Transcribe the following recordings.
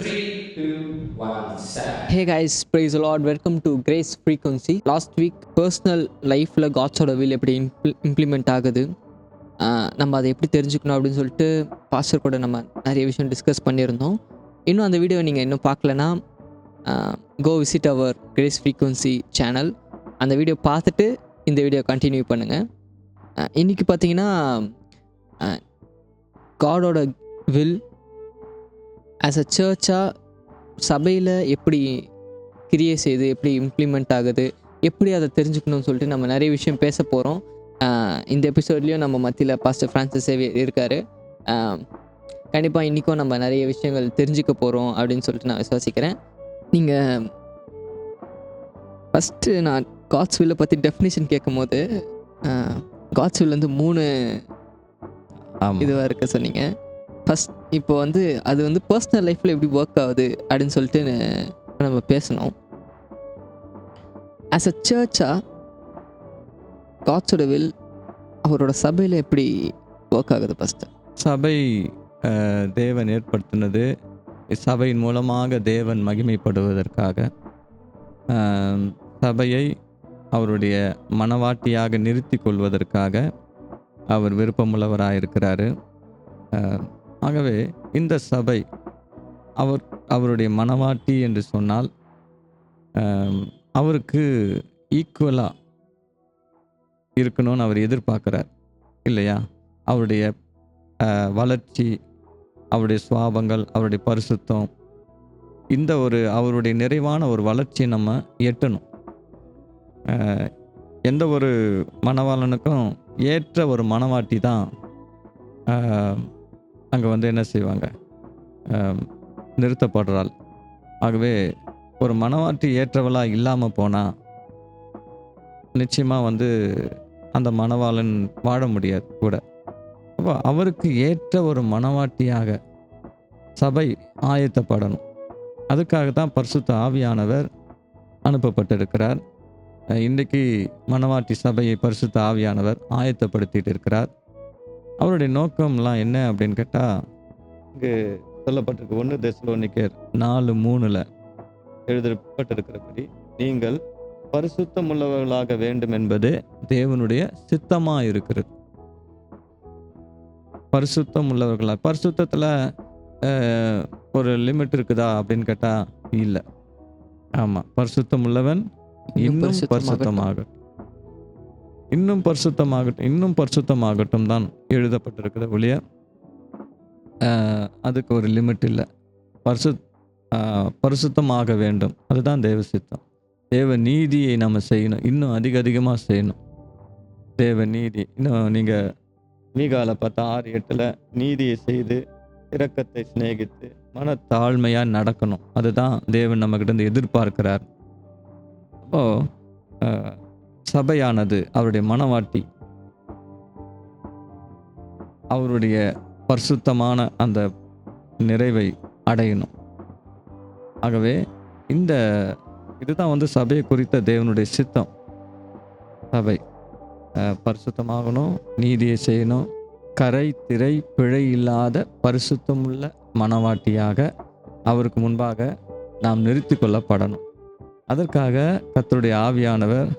3, 2, 1, start. Hey guys, praise the Lord. Welcome to Grace Frequency. Last week personal லைஃப்பில் காட்ஸோட will எப்படி implement ஆகுது, நம்ம அதை எப்படி தெரிஞ்சுக்கணும் அப்படின்னு சொல்லிட்டு பாஸ்டர் கூட நம்ம நிறைய விஷயம் டிஸ்கஸ் பண்ணியிருந்தோம். இன்னும் அந்த வீடியோ நீங்கள் இன்னும் பார்க்கலன்னா go visit our Grace Frequency channel. அந்த வீடியோ பார்த்துட்டு இந்த வீடியோ கண்டினியூ பண்ணுங்கள். இன்றைக்கி பார்த்தீங்கன்னா காடோட வில் ஆஸ் அ சர்ச்சாக சபையில் எப்படி கிரியை செய்து எப்படி இம்ப்ளிமெண்ட் ஆகுது, எப்படி அதை தெரிஞ்சுக்கணும்னு சொல்லிட்டு நம்ம நிறைய விஷயம் பேச போகிறோம். இந்த எபிசோட்லேயும் நம்ம மத்தியில் பாஸ்டர் ஃப்ரான்சிஸ் சேவியர் இருக்கார். கண்டிப்பாக இன்றைக்கும் நம்ம நிறைய விஷயங்கள் தெரிஞ்சுக்க போகிறோம் அப்படின்னு சொல்லிட்டு நான் விசுவாசிக்கிறேன். நீங்கள் ஃபஸ்ட்டு நான் காட்ஸ் வில்லை பற்றி டெஃபினிஷன் கேட்கும் போது காட்ஸ் வில் வந்து 3 இதுவாக இருக்க சொன்னீங்க. ஃபஸ்ட் இப்போ வந்து அது வந்து பர்சனல் லைஃப்பில் எப்படி ஒர்க் ஆகுது அப்படின்னு சொல்லிட்டு நம்ம பேசணும். ஆஸ் அ சர்ச்சாக காட்ஸோட வில் அவரோட சபையில் எப்படி ஒர்க் ஆகுது? ஃபஸ்ட்டு சபை தேவன் ஏற்படுத்தினது சபையின் மூலமாக தேவன் மகிமைப்படுவதற்காக. சபையை அவருடைய மனவாட்டியாக நிறுத்தி கொள்வதற்காக அவர் விருப்பமுள்ளவராக இருக்கிறாரு. ஆகவே இந்த சபை அவருடைய மனவாட்டி என்று சொன்னால் அவருக்கு ஈக்குவலாக இருக்கணும்னு அவர் எதிர்பார்க்குறார் இல்லையா? அவருடைய வளர்ச்சி, அவருடைய சுவாபங்கள், அவருடைய பரிசுத்தம், இந்த அவருடைய நிறைவான ஒரு வளர்ச்சியை நம்ம எட்டணும். எந்த ஒரு மணவாளனுக்கும் ஏற்ற ஒரு மணவாட்டி தான் அங்கே வந்து என்ன செய்வாங்க, நிறுத்தப்படுறாள். ஆகவே ஒரு மணவாட்டி ஏற்றவளாக இல்லாமல் போனால் நிச்சயமாக வந்து அந்த மணவாளன் வாழ முடியாது கூட. அப்போ அவருக்கு ஏற்ற ஒரு மணவாட்டியாக சபை ஆயத்தப்படணும். அதுக்காக தான் பரிசுத்த ஆவியானவர் அனுப்பப்பட்டிருக்கிறார். இன்றைக்கு மணவாட்டி சபையை பரிசுத்த ஆவியானவர் ஆயத்தப்படுத்திட்டு இருக்கிறார். அவருடைய நோக்கம்லாம் என்ன அப்படின்னு கேட்டால், இங்கு சொல்லப்பட்டிருக்கு 1 தெசலோனிக்கேயர் 4:3 எழுதப்பட்டிருக்கிறபடி, நீங்கள் பரிசுத்தம் உள்ளவர்களாக வேண்டும் என்பது தேவனுடைய சித்தமாக இருக்கிறது. பரிசுத்தம் உள்ளவர்களாக, பரிசுத்தத்தில் ஒரு லிமிட் இருக்குதா அப்படின்னு கேட்டால் இல்லை. ஆமாம், பரிசுத்தம் உள்ளவன் இன்னும் பரிசுத்தமாகட்டும், இன்னும் பரிசுத்தமாகட்டும், இன்னும் பரிசுத்தமாகட்டும் தான் எழுதப்பட்டிருக்கிற ஒழிய அதுக்கு ஒரு லிமிட் இல்லை. பரிசுத்தமாக வேண்டும், அதுதான் தேவ சித்தம். தேவ நீதியை நம்ம செய்யணும், இன்னும் அதிகமாக செய்யணும். தேவ நீதி இன்னும் நீங்கள் மீகால 10:6-8 நீதியை செய்து இரக்கத்தை சிநேகித்து மனத்தாழ்மையாக நடக்கணும். அதுதான் தேவன் நம்மகிட்ட எதிர்பார்க்கிறார். அப்போது சபையானது அவருடைய மனவாட்டி அவருடைய பரிசுத்தமான அந்த நிறைவை அடையணும். ஆகவே இதுதான் வந்து சபையை குறித்த தேவனுடைய சித்தம். சபை பரிசுத்தமாகணும், நீதியை செய்யணும், கரை திரை பிழை இல்லாத பரிசுத்தமுள்ள மனவாட்டியாக அவருக்கு முன்பாக நாம் நிறுத்தி கொள்ளப்படணும். அதற்காக கர்த்தருடைய ஆவியானவர்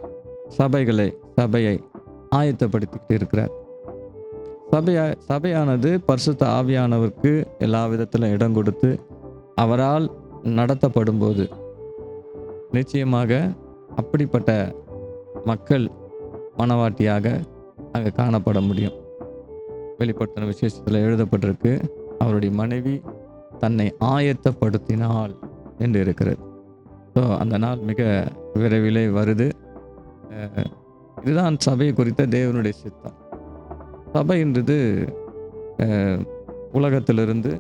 சபையை ஆயத்தப்படுத்திக்கிட்டு இருக்கிறார். சபையானது பரிசுத்த ஆவியானவருக்கு எல்லா விதத்திலும் இடம் கொடுத்து அவரால் நடத்தப்படும் போது நிச்சயமாக அப்படிப்பட்ட மக்கள் மனவாட்டியாக அங்கே காணப்பட முடியும். வெளிப்படுத்தின விசேஷத்தில் எழுதப்பட்டிருக்கு, அவருடைய மனைவி தன்னை ஆயத்தப்படுத்தினாள் என்று இருக்கிறது. ஸோ அந்த நாள் மிக விரைவிலே வருது. இதுதான் சபையை குறித்த தேவனுடைய சித்தம். சபைன்றது உலகத்திலிருந்து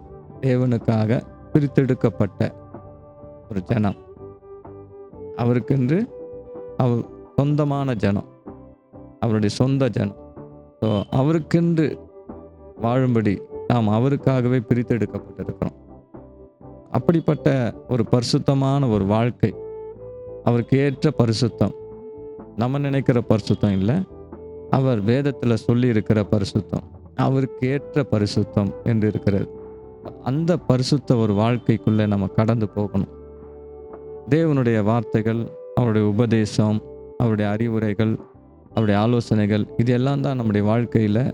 தேவனுக்காக பிரித்தெடுக்கப்பட்ட ஒரு ஜனம், அவருக்கென்று அவர் சொந்தமான ஜனம், அவருடைய சொந்த ஜனம். ஸோ அவருக்கென்று வாழும்படி நாம் அவருக்காகவே பிரித்தெடுக்கப்பட்டிருக்கிறோம். அப்படிப்பட்ட ஒரு பரிசுத்தமான ஒரு வாழ்க்கை, அவருக்கு ஏற்ற பரிசுத்தம், நம்ம நினைக்கிற பரிசுத்தம் இல்லை, அவர் வேதத்தில் சொல்லி இருக்கிற பரிசுத்தம், அவருக்கு ஏற்ற பரிசுத்தம் என்று இருக்கிறது. அந்த பரிசுத்த ஒரு வாழ்க்கைக்குள்ளே நம்ம கடந்து போகணும். தேவனுடைய வார்த்தைகள், அவருடைய உபதேசம், அவருடைய அறிவுரைகள், அவருடைய ஆலோசனைகள், இது எல்லாம் தான் நம்முடைய வாழ்க்கையில்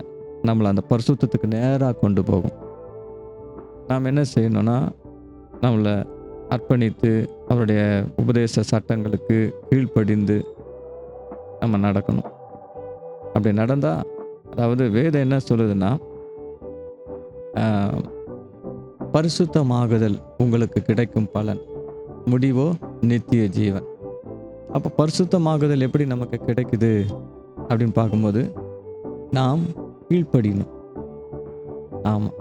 நம்மளை அந்த பரிசுத்தத்துக்கு நேராக கொண்டு போகும். நாம் என்ன செய்யணும்னா, நம்மளை அர்ப்பணித்து அவருடைய உபதேச சட்டங்களுக்கு கீழ்ப்படிந்து நம்ம நடக்கணும். அப்படி நடந்தால், அதாவது வேதம் என்ன சொல்லுதுன்னா, பரிசுத்தமாகுதல் உங்களுக்கு கிடைக்கும் பலன், முடிவோ நித்திய ஜீவன். அப்போ பரிசுத்தமாகுதல் எப்படி நமக்கு கிடைக்குது அப்படின்னு பார்க்கும்போது, நாம் கீழ்ப்படியணும். ஆமாம்,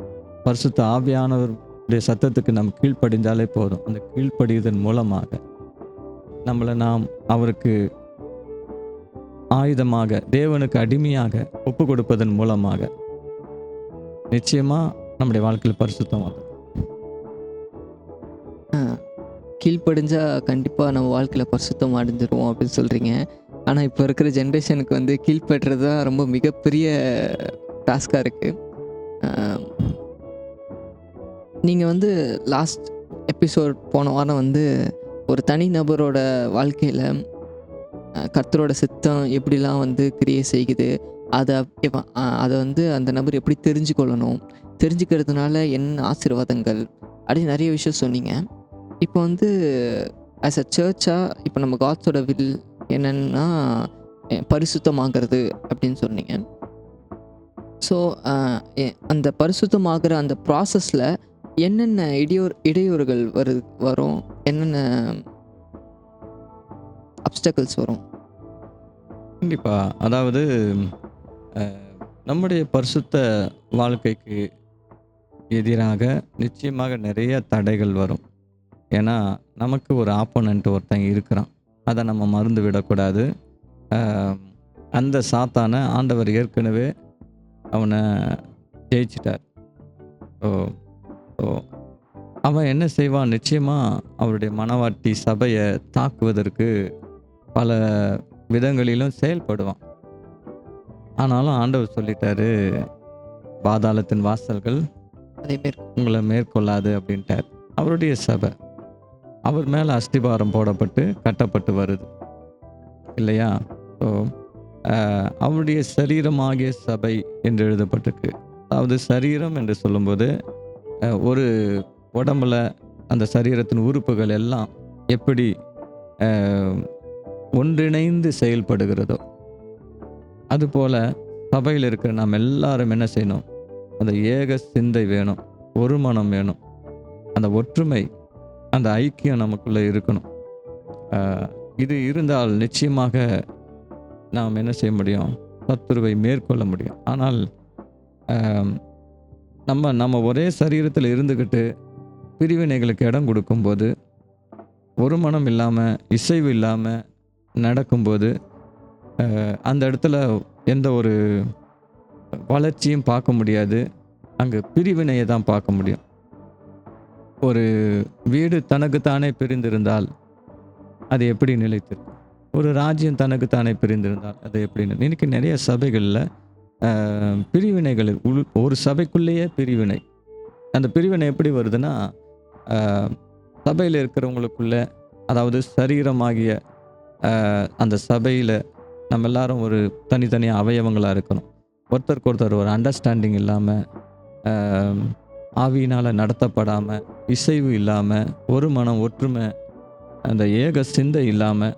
பரிசுத்த ஆவியானவருடைய சத்தத்துக்கு நாம் கீழ்ப்படிந்தாலே போதும். அந்த கீழ்ப்படிவதன் மூலமாக நம்மளை நாம் அவருக்கு ஆயுதமாக, தேவனுக்கு அடிமையாக ஒப்பு கொடுப்பதன் மூலமாக நிச்சயமாக நம்முடைய வாழ்க்கையில் பரிசுத்தமாகும். கீழ்ப்படிஞ்சா கண்டிப்பாக நம்ம வாழ்க்கையில் பரிசுத்தம் அடைஞ்சிருவோம் அப்படின்னு சொல்கிறீங்க. ஆனால் இப்போ இருக்கிற ஜென்ரேஷனுக்கு வந்து கீழ்ப்படுறது தான் ரொம்ப மிகப்பெரிய டாஸ்காக இருக்குது. நீங்கள் வந்து லாஸ்ட் எபிசோட் போன வாரம் வந்து ஒரு தனி நபரோட வாழ்க்கையில் கர்த்தரோட சித்தம் எப்படிலாம் வந்து கிரியை செய்யுது, அதை வந்து அந்த நபர் எப்படி தெரிஞ்சுக்கொள்ளணும், தெரிஞ்சுக்கிறதுனால என்ன ஆசீர்வாதங்கள் அப்படின்னு நிறைய விஷயம் சொன்னீங்க. இப்போ வந்து ஆஸ் அ சர்ச்சாக இப்போ நம்ம காட்ஸோட வில் என்னென்னா பரிசுத்தமாகிறது அப்படின்னு சொன்னீங்க. ஸோ அந்த பரிசுத்தமாகிற அந்த ப்ராசஸில் என்னென்ன இடையூறுகள் வரும், என்னென்ன அப்டக்கிள்ஸ் வரும்? கண்டிப்பாக. அதாவது நம்முடைய பரிசுத்த வாழ்க்கைக்கு எதிராக நிச்சயமாக நிறைய தடைகள் வரும். ஏன்னா நமக்கு ஒரு ஆப்போனண்ட் ஒருத்தங்க இருக்கிறான், அதை நம்ம மறந்து விடக்கூடாது. அந்த சாத்தானை ஆண்டவர் ஏற்கனவே அவனை ஜெயிச்சிட்டார். அவன் என்ன செய்வான், நிச்சயமாக அவருடைய மனவாட்டி சபையை தாக்குவதற்கு பல விதங்களிலும் செயல்படுவான். ஆனாலும் ஆண்டவர் சொல்லிட்டாரு, பாதாளத்தின் வாசல்கள் உங்களை மேற்கொள்ளாது அப்படின்ட்டார். அவருடைய சபை அவர் மேலே அஸ்திபாரம் போடப்பட்டு கட்டப்பட்டு வருது இல்லையா? ஸோ அவருடைய சரீரமாகிய சபை என்று எழுதப்பட்டிருக்கு. அதாவது சரீரம் என்று சொல்லும்போது ஒரு உடம்புல அந்த சரீரத்தின் உறுப்புகள் எல்லாம் எப்படி ஒன்றிணைந்து செயல்படுகிறதோ அதுபோல் சபையில் இருக்கிற நாம் எல்லாரும் என்ன செய்யணும், அந்த ஏக சிந்தை வேணும், ஒரு மனம் வேணும், அந்த ஒற்றுமை, அந்த ஐக்கியம் நமக்குள்ளே இருக்கணும். இது இருந்தால் நிச்சயமாக நாம் என்ன செய்ய முடியும், சத்துருவை மேற்கொள்ள முடியும். ஆனால் நம்ம ஒரே சரீரத்தில் இருந்துக்கிட்டு பிரிவினைகளுக்கு இடம் கொடுக்கும்போது, ஒரு மனம் இல்லாமல் இசைவு இல்லாமல் நடக்கும்போது அந்த இடத்துல எந்த ஒரு வளர்ச்சியும் பார்க்க முடியாது. அங்கே பிரிவினையை தான் பார்க்க முடியும். ஒரு வீடு தனக்குத்தானே பிரிந்திருந்தால் அது எப்படி நிலைத்திருக்கும்? ஒரு ராஜ்யம் தனக்குத்தானே பிரிந்திருந்தால் அது எப்படி? இன்னைக்கு நிறைய சபைகளில் பிரிவினைகள், ஒரு சபைக்குள்ளேயே பிரிவினை. அந்த பிரிவினை எப்படி வருதுன்னா, சபையில் இருக்கிறவங்களுக்குள்ள, அதாவது சரீரமாகிய அந்த சபையில் நம்ம எல்லாரும் ஒரு தனித்தனி அவயவங்களாக இருக்கணும். ஒருத்தருக்கு ஒருத்தர் ஒரு அண்டர்ஸ்டாண்டிங் இல்லாமல், ஆவியினால் நடத்தப்படாமல், இசைவு இல்லாமல், ஒரு மனம் ஒற்றுமை, அந்த ஏக சிந்தை இல்லாமல்,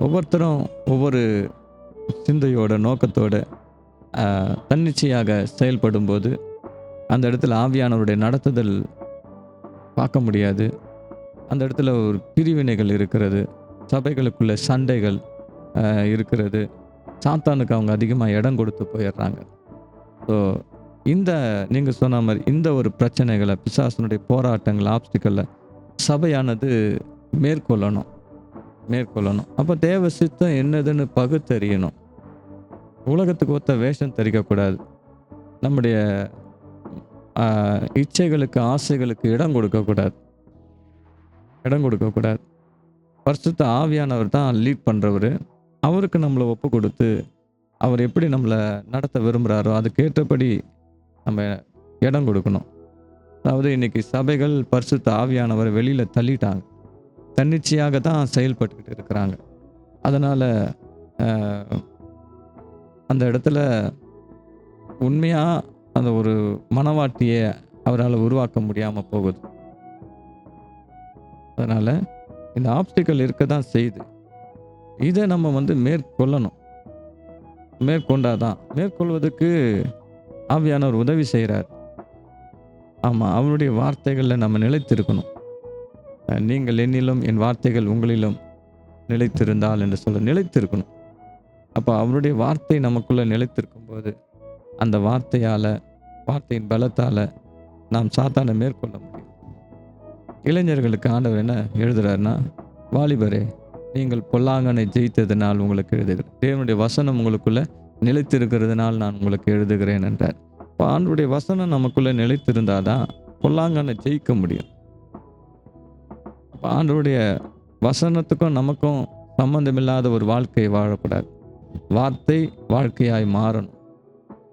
ஒவ்வொருத்தரும் ஒவ்வொரு சிந்தையோட நோக்கத்தோட தன்னிச்சையாக செயல்படும்போது அந்த இடத்துல ஆவியானவருடைய நடத்துதல் பார்க்க முடியாது. அந்த இடத்துல ஒரு பிரிவினைகள் இருக்கிறது, சபைகளுக்குள்ள சண்டைகள் இருக்கிறது, சாத்தானுக்கு அவங்க அதிகமாக இடம் கொடுத்து போயிடுறாங்க. ஸோ இந்த நீங்கள் சொன்ன மாதிரி இந்த ஒரு பிரச்சனைகளை, பிசாசனுடைய போராட்டங்கள், ஆப்ஸ்டிக்கலை சபையானது மேற்கொள்ளணும். அப்போ தேவ சித்தம் என்னதுன்னு பகுத்தறியணும். உலகத்துக்கு ஒத்த வேஷம் தரிக்கக்கூடாது. நம்முடைய இச்சைகளுக்கு, ஆசைகளுக்கு இடம் கொடுக்கக்கூடாது. பரிசுத்த ஆவியானவர் தான் லீட் பண்ணுறவர். அவருக்கு நம்மளை ஒப்பு கொடுத்து அவர் எப்படி நம்மளை நடத்த விரும்புகிறாரோ அதுக்கேற்றபடி நம்ம இடம் கொடுக்கணும். அதாவது இன்னைக்கு சபைகள் பரிசுத்த ஆவியானவரை வெளியில் தள்ளிட்டாங்க. தன்னிச்சையாக தான் செயல்பட்டுக்கிட்டு இருக்கிறாங்க. அதனால் அந்த இடத்துல உண்மையாக அந்த ஒரு மனவாட்டியை அவரால் உருவாக்க முடியாமல் போகுது. அதனால் இந்த ஆப்ஸ்டிக்கல் இருக்க தான் செய்யுது. இதை நம்ம மேற்கொள்ளணும். மேற்கொண்டாதான் மேற்கொள்வதற்கு ஆவியானவர் உதவி செய்கிறார். ஆமாம், அவருடைய வார்த்தைகளில் நம்ம நிலைத்திருக்கணும். நீங்கள் என்னிலும் என் வார்த்தைகள் உங்களிலும் நிலைத்திருந்தால் என்று சொல்ல நிலைத்திருக்கணும். அப்போ அவருடைய வார்த்தை நமக்குள்ளே நிலைத்திருக்கும் போது அந்த வார்த்தையின் பலத்தால் நாம் சாத்தானை மேற்கொள்ள முடியும். இளைஞர்களுக்கு ஆண்டவர் என்ன எழுதுறாருன்னா, வாலிபரே நீங்கள் பொல்லாங்கனை ஜெயித்ததினால் உங்களுக்கு எழுதுகிறேன், தேவனுடைய வசனம் உங்களுக்குள்ள நிலைத்திருக்கிறதுனால் நான் உங்களுக்கு எழுதுகிறேன் என்றார். இப்போ ஆண்டவருடைய வசனம் நமக்குள்ள நிலைத்திருந்தாதான் பொல்லாங்கனை ஜெயிக்க முடியும். அப்போ ஆண்டவருடைய வசனத்துக்கும் நமக்கும் சம்பந்தமில்லாத ஒரு வாழ்க்கையை வாழக்கூடாது. வார்த்தை வாழ்க்கையாய் மாறணும்.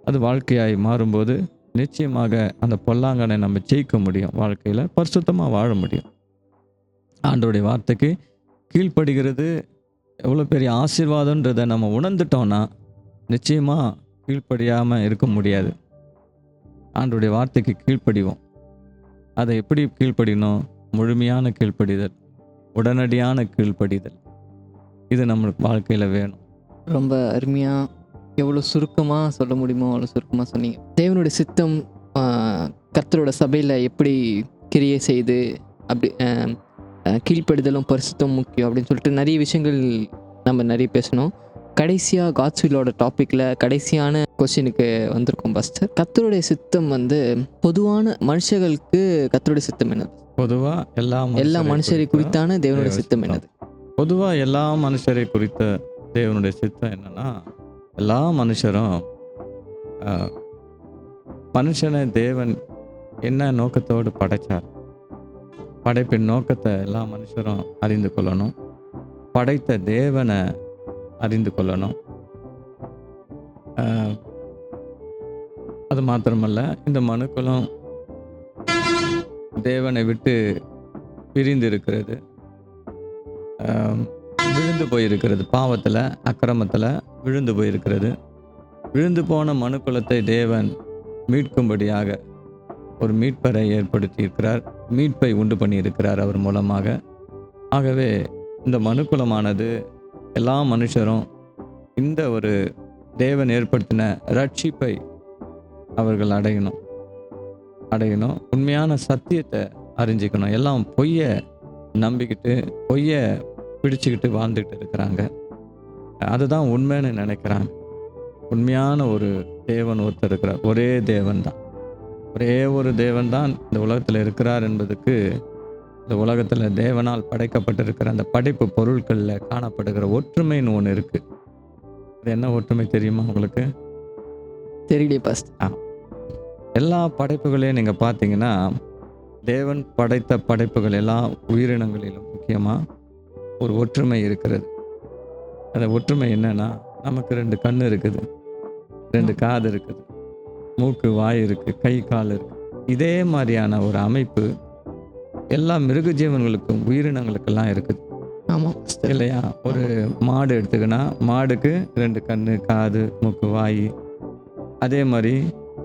அது வாழ்க்கையாய் மாறும்போது நிச்சயமாக அந்த பொல்லாங்கனை நம்ம ஜெயிக்க முடியும். வாழ்க்கையில் பரிசுத்தமாக வாழ முடியும். ஆண்டவருடைய வார்த்தைக்கு கீழ்ப்படுகிறது எவ்வளோ பெரிய ஆசீர்வாதன்றதை நம்ம உணர்ந்துட்டோம்னா நிச்சயமாக கீழ்ப்படியாமல் இருக்க முடியாது. ஆண்டவருடைய வார்த்தைக்கு கீழ்ப்படிவோம். அதை எப்படி கீழ்ப்படினோம்? முழுமையான கீழ்ப்படிதல், உடனடியான கீழ்ப்படிதல். இது நம்ம வாழ்க்கையில் வேணும். ரொம்ப அருமையாக எவ்வளோ சுருக்கமாக சொல்ல முடியுமோ அவ்வளோ சுருக்கமாக சொன்னீங்க. தேவனுடைய சித்தம் கர்த்தரோட சபையில் எப்படி கிரியை செய்து அப்படி கீழ்ப்படுதலும் பரிசுத்தம் முக்கியம் அப்படின்னு சொல்லிட்டு நிறைய விஷயங்கள் நம்ம நிறைய பேசணும். கடைசியாக காட்ஸ்வில்லோட டாப்பிக்கில் கடைசியான கொஸ்டினுக்கு வந்திருக்கோம் பாஸ்டர். கர்த்தருடைய சித்தம் பொதுவான மனுஷர்களுக்கு கர்த்தருடைய சித்தம் என்னது? பொதுவாக எல்லா மனுஷரை குறித்தான தேவனுடைய சித்தம் என்னது? பொதுவாக எல்லா மனுஷரை குறித்த தேவனுடைய சித்தம் என்னன்னா, எல்லா மனுஷரும் மனுஷனை தேவன் என்ன நோக்கத்தோடு படைச்சார், படைப்பின் நோக்கத்தை எல்லா மனுஷரும் அறிந்து கொள்ளணும். படைத்த தேவனை அறிந்து கொள்ளணும். அது மாத்திரமல்ல, இந்த மனுக்களும் தேவனை விட்டு பிரிந்து இருக்கிறது, விழுந்து போயிருக்கிறது, பாவத்தில் அக்கிரமத்தில் விழுந்து போயிருக்கிறது. விழுந்து போன மனுக்குலத்தை தேவன் மீட்கும்படியாக ஒரு மீட்பரை ஏற்படுத்தியிருக்கிறார். மீட்பை உண்டு பண்ணியிருக்கிறார் அவர் மூலமாக. ஆகவே இந்த மனுக்குலமானது எல்லா மனுஷரும் இந்த ஒரு தேவன் ஏற்படுத்தின ரட்சிப்பை அவர்கள் அடையணும். உண்மையான சத்தியத்தை அறிஞ்சிக்கணும். எல்லாம் பொய்யை நம்பிக்கிட்டு பொய்யை பிடிச்சிக்கிட்டு வாழ்ந்துக்கிட்டு இருக்கிறாங்க. அதுதான் உண்மைன்னு நினைக்கிறாங்க. உண்மையான ஒரு தேவன் ஒருத்தர் இருக்கிறார். ஒரே ஒரு தேவன் தான் இந்த உலகத்தில் இருக்கிறார் என்பதுக்கு இந்த உலகத்தில் தேவனால் படைக்கப்பட்டிருக்கிற அந்த படைப்பு பொருட்களில் காணப்படுகிற ஒற்றுமைன்னு ஒன்று இருக்குது. அது என்ன ஒற்றுமை தெரியுமா உங்களுக்கு? தெரியல பாஸ்ட். எல்லா படைப்புகளையும் நீங்கள் பார்த்தீங்கன்னா, தேவன் படைத்த படைப்புகள் எல்லா உயிரினங்களிலும் முக்கியமாக ஒரு ஒற்றுமை இருக்கிறது. அந்த ஒற்றுமை என்னன்னா, நமக்கு 2 கண் இருக்குது, 2 காது இருக்குது, மூக்கு வாய் இருக்குது, கை கால் இருக்குது. இதே மாதிரியான ஒரு அமைப்பு எல்லா மிருக ஜீவன்களுக்கும் உயிரினங்களுக்கெல்லாம் இருக்குது. ஆமாம் இல்லையா? ஒரு மாடு எடுத்துக்கினா மாடுக்கு 2 கண், காது, மூக்கு, வாய். அதே மாதிரி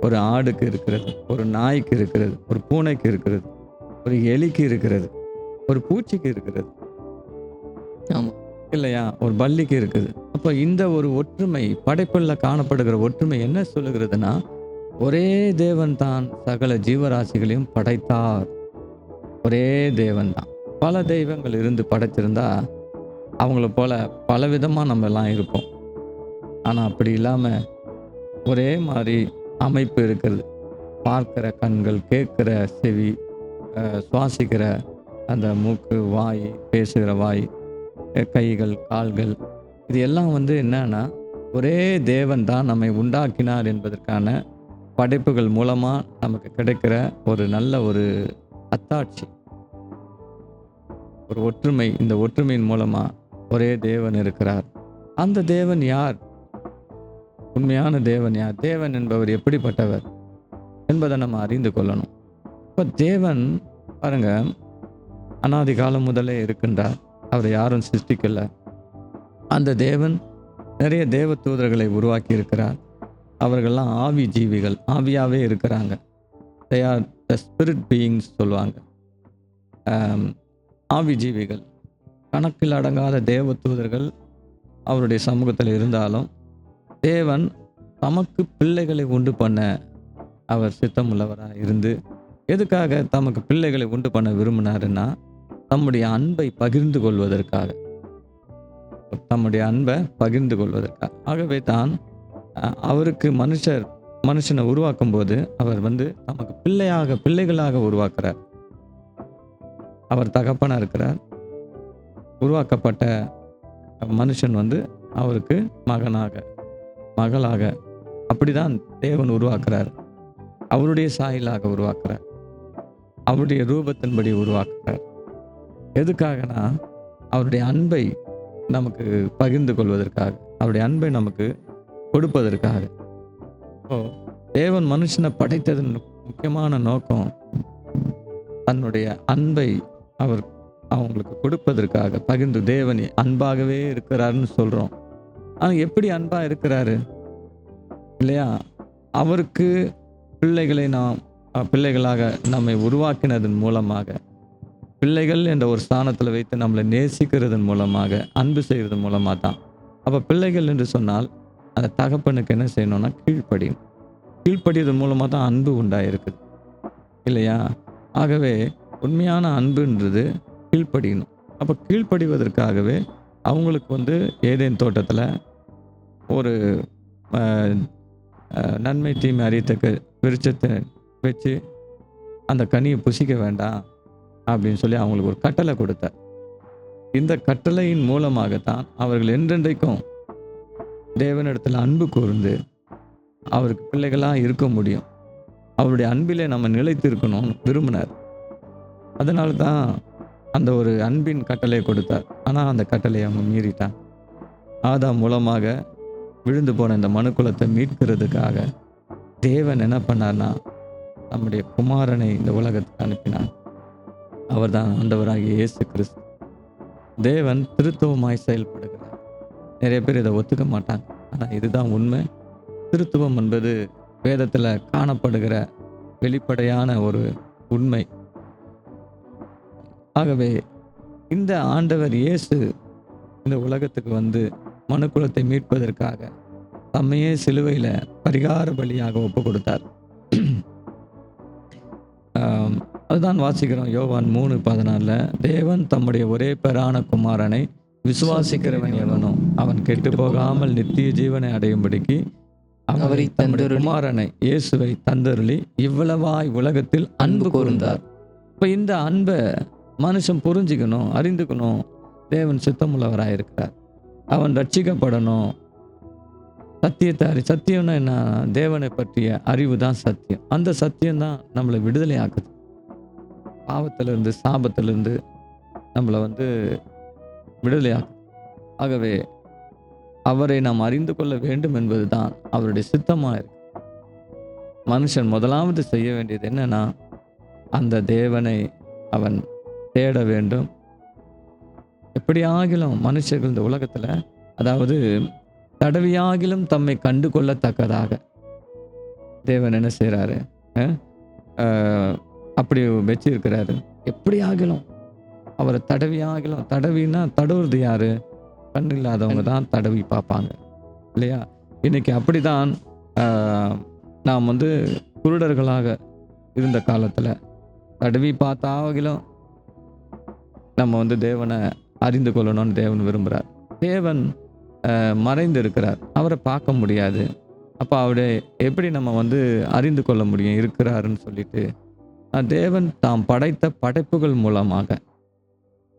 ஒரு ஆடுக்கு இருக்கிறது, ஒரு நாய்க்கு இருக்கிறது, ஒரு பூனைக்கு இருக்கிறது, ஒரு எலிக்கு இருக்கிறது, ஒரு பூச்சிக்கு இருக்கிறது. ஆமாம் இல்லையா? ஒரு பல்லிக்கு இருக்குது. அப்போ இந்த ஒரு ஒற்றுமை, படைப்பில் காணப்படுகிற ஒற்றுமை என்ன சொல்லுகிறதுனா, ஒரே தேவன் தான் சகல ஜீவராசிகளையும் படைத்தார். ஒரே தேவன் தான். பல தெய்வங்கள் இருந்து படைச்சிருந்தா அவங்கள போல பலவிதமாக நம்ம எல்லாம் இருப்போம். ஆனால் அப்படி இல்லாமல் ஒரே மாதிரி அமைப்பு இருக்கிறது. பார்க்கிற கண்கள், கேட்குற செவி, சுவாசிக்கிற அந்த மூக்கு, வாய், பேசுகிற வாய், கைகள், கால்கள், இது எல்லாம் என்னன்னா ஒரே தேவன் தான் நம்மை உண்டாக்கினார் என்பதற்கான படைப்புகள் மூலமாக நமக்கு கிடைக்கிற ஒரு நல்ல ஒரு அத்தாட்சி, ஒரு ஒற்றுமை. இந்த ஒற்றுமையின் மூலமாக ஒரே தேவன் இருக்கிறார். அந்த தேவன் யார்? உண்மையான தேவன் யார்? தேவன் என்பவர் எப்படிப்பட்டவர் என்பதை நம்ம அறிந்து கொள்ளணும். அப்போ தேவன் பாருங்க, அனாதி காலம் முதலே இருக்கின்றார். அவரை யாரும் சிருஷ்டிக்கல. அந்த தேவன் நிறைய தேவ தூதர்களை உருவாக்கி இருக்கிறார். அவர்கள்லாம் ஆவி ஜீவிகள், ஆவியாகவே இருக்கிறாங்க. They are the spirit beings சொல்லுவாங்க. ஆவி ஜீவிகள், கணக்கில் அடங்காத தேவ தூதர்கள் அவருடைய சமூகத்தில் இருந்தாலும் தேவன் தமக்கு பிள்ளைகளை உண்டு பண்ண அவர் சித்தமுள்ளவராக இருந்து, எதுக்காக தமக்கு பிள்ளைகளை உண்டு பண்ண விரும்பினாருன்னா, தம்முடைய அன்பை பகிர்ந்து கொள்வதற்காக. தம்முடைய அன்பை பகிர்ந்து கொள்வதற்காக. ஆகவே தான் அவருக்கு மனுஷனை உருவாக்கும் போது அவர் தமக்கு பிள்ளைகளாக உருவாக்குறார். அவர் தகப்பனா இருக்கிறார். உருவாக்கப்பட்ட மனுஷன் அவருக்கு மகளாக அப்படிதான் தேவன் உருவாக்குறார். அவருடைய சாயலாக உருவாக்குறார். அவருடைய ரூபத்தின்படி உருவாக்குறார். எதுக்காகனா, அவருடைய அன்பை நமக்கு பகிர்ந்து கொள்வதற்காக, அவருடைய அன்பை நமக்கு கொடுப்பதற்காக. தேவன் மனுஷனை படைத்ததன் முக்கியமான நோக்கம் தன்னுடைய அன்பை அவங்களுக்கு கொடுப்பதற்காக பகிர்ந்து. தேவன் அன்பாகவே இருக்கிறாருன்னு சொல்கிறோம். ஆனால் எப்படி அன்பாக இருக்கிறாரு இல்லையா? அவருக்கு பிள்ளைகளாக நம்மை உருவாக்கினதன் மூலமாக, பிள்ளைகள் என்ற ஒரு ஸ்தானத்தில் வைத்து நம்மளை நேசிக்கிறதன் மூலமாக, அன்பு செய்கிறதன் மூலமாக தான். அப்போ பிள்ளைகள் என்று சொன்னால் அந்த தகப்பனுக்கு என்ன செய்யணும்னா கீழ்ப்படியும். கீழ்ப்படியதன் மூலமாக தான் அன்பு உண்டாயிருக்குது இல்லையா? ஆகவே உண்மையான அன்புன்றது கீழ்ப்படியணும். அப்போ கீழ்ப்படிவதற்காகவே அவங்களுக்கு ஏதேன் தோட்டத்தில் ஒரு நன்மை தீமை அறியத்தக்க விருட்சத்தை வச்சு அந்த கனியை புசிக்க வேண்டாம் அப்படின்னு சொல்லி அவங்களுக்கு ஒரு கட்டளை கொடுத்தார். இந்த கட்டளையின் மூலமாகத்தான் அவர்கள் என்றென்றைக்கும் தேவனிடத்தில் அன்பு கூர்ந்து அவருக்கு பிள்ளைகளாக இருக்க முடியும். அவருடைய அன்பிலே நம்ம நிலைத்து இருக்கணும்னு விரும்பினார். அதனால தான் அந்த ஒரு அன்பின் கட்டளையை கொடுத்தார். ஆனால் அந்த கட்டளையை அவங்க மீறிட்டாங்க. ஆதாம் மூலமாக விழுந்து போன இந்த மனுக்குலத்தை மீட்கிறதுக்காக தேவன் என்ன பண்ணார்னா, நம்முடைய குமாரனை இந்த உலகத்துக்கு அனுப்பினார். அவர் தான் ஆண்டவராகிய இயேசு கிறிஸ்து. தேவன் திருத்துவமாய் செயல்படுகிறார். நிறைய பேர் இதை ஒத்துக்க மாட்டாங்க. ஆனால் இதுதான் உண்மை. திருத்துவம் என்பது வேதத்தில் காணப்படுகிற வெளிப்படையான ஒரு உண்மை. ஆகவே இந்த ஆண்டவர் இயேசு இந்த உலகத்துக்கு மனுக்குலத்தை மீட்பதற்காக தம்மையே சிலுவையில் பரிகார பலியாக ஒப்பு கொடுத்தார். அதுதான் வாசிக்கிறோம் யோவான் 3:14. தேவன் தம்முடைய ஒரே பேரான குமாரனை விசுவாசிக்கிறவன் எவனோ அவன் கெட்டு போகாமல் நித்திய ஜீவனை அடையும்படிக்கு அவரை தம்முடைய குமாரனை இயேசுவை தந்தருளி இவ்வளவாய் உலகத்தில் அன்பு கூர்ந்தார். இப்போ இந்த அன்பை மனுஷன் புரிஞ்சுக்கணும், அறிந்துக்கணும். தேவன் சித்தமுள்ளவராக இருக்கிறார். அவன் ரட்சிக்கப்படணும். சத்தியம்னா என்ன? தேவனை பற்றிய அறிவு தான் சத்தியம். அந்த சத்தியம்தான் நம்மளை விடுதலை ஆக்குது. பாவத்திலிருந்து சாபத்திலிருந்து நம்மளை விடுதலை ஆக்குது. ஆகவே அவரை நாம் அறிந்து கொள்ள வேண்டும் என்பது தான் அவருடைய சித்தமாக இருக்கு. மனுஷன் முதலாவது செய்ய வேண்டியது என்னன்னா, அந்த தேவனை அவன் தேட வேண்டும். எப்படியாகிலும் மனுஷர்கள் இந்த உலகத்தில், அதாவது தடவியாகிலும் தம்மை கண்டு கொள்ளத்தக்கதாக தேவன் என்ன செய்கிறாரு? அப்படி வச்சிருக்கிறாரு. எப்படியாகிலும் அவரை தடவியாகிலும், தடவின்னா தடவுறது யாரு? கண் இல்லாதவங்க தான் தடவி பார்ப்பாங்க இல்லையா? இன்னைக்கு அப்படிதான் நாம் குருடர்களாக இருந்த காலத்தில் தடவி பார்த்தாகிலும் நம்ம தேவனை அறிந்து கொள்ளணும்னு தேவன் விரும்புகிறார். தேவன் மறைந்து இருக்கிறார், அவரை பார்க்க முடியாது. அப்போ அவரை எப்படி நம்ம அறிந்து கொள்ள முடியும் இருக்கிறாருன்னு சொல்லிட்டு, தேவன் தாம் படைத்த படைப்புகள் மூலமாக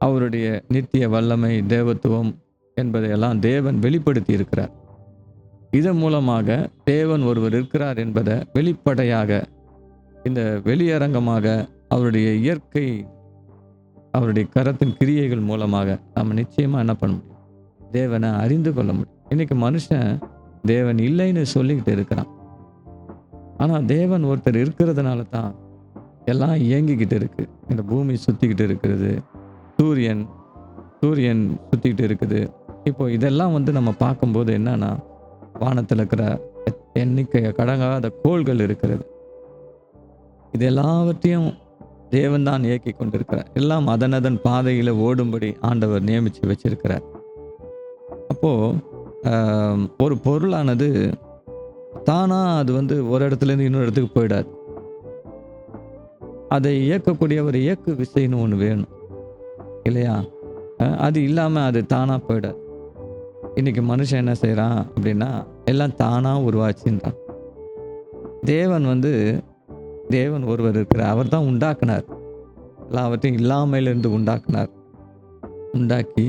அவருடைய நித்திய வல்லமை, தேவத்துவம் என்பதையெல்லாம் தேவன் வெளிப்படுத்தி இருக்கிறார். இதன் மூலமாக தேவன் ஒருவர் இருக்கிறார் என்பதை வெளிப்படையாக இந்த வெளியரங்கமாக அவருடைய இயற்கை, அவருடைய கரத்தின் கிரியைகள் மூலமாக நம்ம நிச்சயமாக என்ன பண்ண முடியும்? தேவனை அறிந்து கொள்ள முடியும். இன்னைக்கு மனுஷன் தேவன் இல்லைன்னு சொல்லிக்கிட்டு இருக்கிறான். ஆனால் தேவன் ஒருத்தர் இருக்கிறதுனால தான் எல்லாம் இயங்கிக்கிட்டு இருக்குது. இந்த பூமி சுற்றிக்கிட்டு இருக்கிறது, சூரியன் சூரியன் சுற்றிக்கிட்டு இருக்குது. இப்போ இதெல்லாம் வந்து நம்ம பார்க்கும்போது என்னன்னா, வானத்தில் இருக்கிற எண்ணிக்கை கடங்காத கோள்கள் இருக்கிறது. இது எல்லாவற்றையும் தேவன் தான் இயக்கி கொண்டிருக்கிறார். எல்லாம் அதன் பாதையில் ஓடும்படி ஆண்டவர் நியமித்து வச்சிருக்கிறார். அப்போது ஒரு பொருளானது தானாக அது வந்து ஒரு இடத்துலேருந்து இன்னொரு இடத்துக்கு போயிடாது. அதை இயக்கக்கூடிய ஒரு இயக்கு விசைன்னு ஒன்று வேணும் இல்லையா? அது இல்லாமல் அது தானாக போயிடாது. இன்றைக்கி மனுஷன் என்ன செய்கிறான் அப்படின்னா, எல்லாம் தானாக உருவாச்சுன்றான். தேவன் ஒருவர் இருக்கிறார். அவர் தான் உண்டாக்குனார். எல்லாவற்றையும் இல்லாமையிலிருந்து உண்டாக்குனார். உண்டாக்கி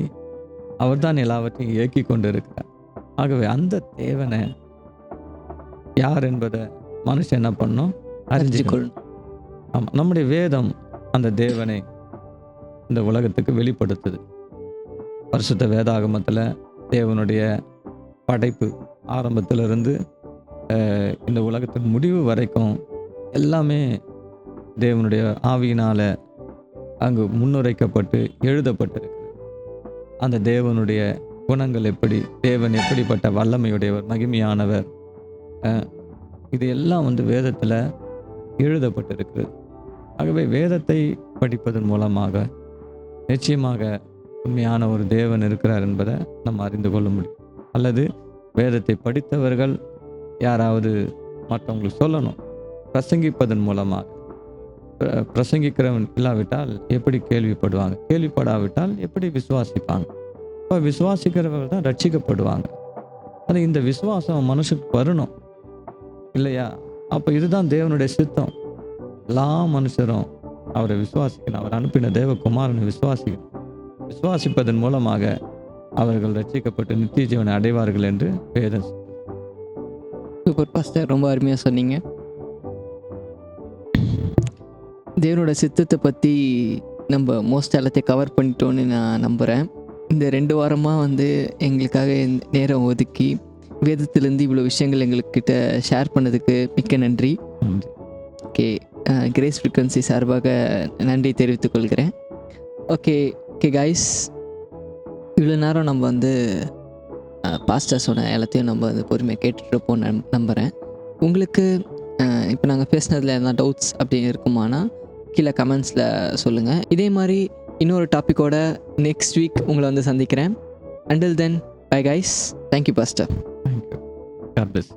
அவர் தான் எல்லாவற்றையும் இயக்கி கொண்டு இருக்கிறார். ஆகவே அந்த தேவனை யார் என்பதை மனுஷன் என்ன பண்ணணும்? அறிஞ்சிக்கொள்ளணும். ஆமாம், நம்முடைய வேதம் அந்த தேவனை இந்த உலகத்துக்கு வெளிப்படுத்துது. பரிசுத்த வேதாகமத்தில் தேவனுடைய படைப்பு ஆரம்பத்திலிருந்து இந்த உலகத்தின் முடிவு வரைக்கும் எல்லாமே தேவனுடைய ஆவியினால் அங்கு முன்னுரைக்கப்பட்டு எழுதப்பட்டிருக்கு. அந்த தேவனுடைய குணங்கள் எப்படி, தேவன் எப்படிப்பட்ட வல்லமையுடையவர், மகிமையானவர், இது எல்லாம் வந்து வேதத்தில் எழுதப்பட்டிருக்கிறது. ஆகவே வேதத்தை படிப்பதன் மூலமாக நிச்சயமாக உண்மையான ஒரு தேவன் இருக்கிறார் என்பதை நம்ம அறிந்து கொள்ள முடியும். அல்லது வேதத்தை படித்தவர்கள் யாராவது மற்றவங்களுக்கு சொல்லணும். பிரசங்கிப்பதன் மூலமாக, பிரசங்கிக்கிறவன் இல்லாவிட்டால் எப்படி கேள்விப்படுவாங்க? கேள்விப்படாவிட்டால் எப்படி விசுவாசிப்பாங்க? இப்போ விசுவாசிக்கிறவர்கள் தான் ரட்சிக்கப்படுவாங்க. அது இந்த விசுவாசம் மனுஷனுக்கு வரணும் இல்லையா? அப்போ இதுதான் தேவனுடைய சித்தம். எல்லா மனுஷரும் அவரை விசுவாசிக்கணும். அவர் அனுப்பின தேவகுமாரனை விசுவாசிக்கணும். விசுவாசிப்பதன் மூலமாக அவர்கள் ரட்சிக்கப்பட்டு நித்திய ஜீவனை அடைவார்கள் என்று வேதம். சூப்பர் பாஸ்டர், ரொம்ப அருமையாக சொன்னீங்க. தேவனோட சித்தத்தை பற்றி நம்ம மோஸ்ட் எல்லாத்தையும் கவர் பண்ணிட்டோன்னு நான் நம்புகிறேன். இந்த 2 வாரமாக வந்து எங்களுக்காக நேரம் ஒதுக்கி வேதத்திலேருந்து இவ்வளோ விஷயங்கள் எங்கள்கிட்ட ஷேர் பண்ணதுக்கு மிக்க நன்றி. ஓகே, கிரேஸ் ஃப்ரீக்வன்சி சார்பாக நன்றி தெரிவித்துக் கொள்கிறேன். ஓகே கைஸ், இவ்வளோ நேரம் நம்ம வந்து பாஸ்டர் சொன்ன எல்லாத்தையும் நம்ம வந்து பொறுமையாக கேட்டுட்ருப்போம் நம்புகிறேன். உங்களுக்கு இப்போ நாங்கள் பேசினதில் எதனா டவுட்ஸ் அப்படி இருக்குமானா கீழே கமெண்ட்ஸில் சொல்லுங்கள். இதே மாதிரி இன்னொரு டாப்பிக்கோட நெக்ஸ்ட் வீக் உங்களை வந்து சந்திக்கிறேன். Until then, bye guys. Thank you pastor. God bless.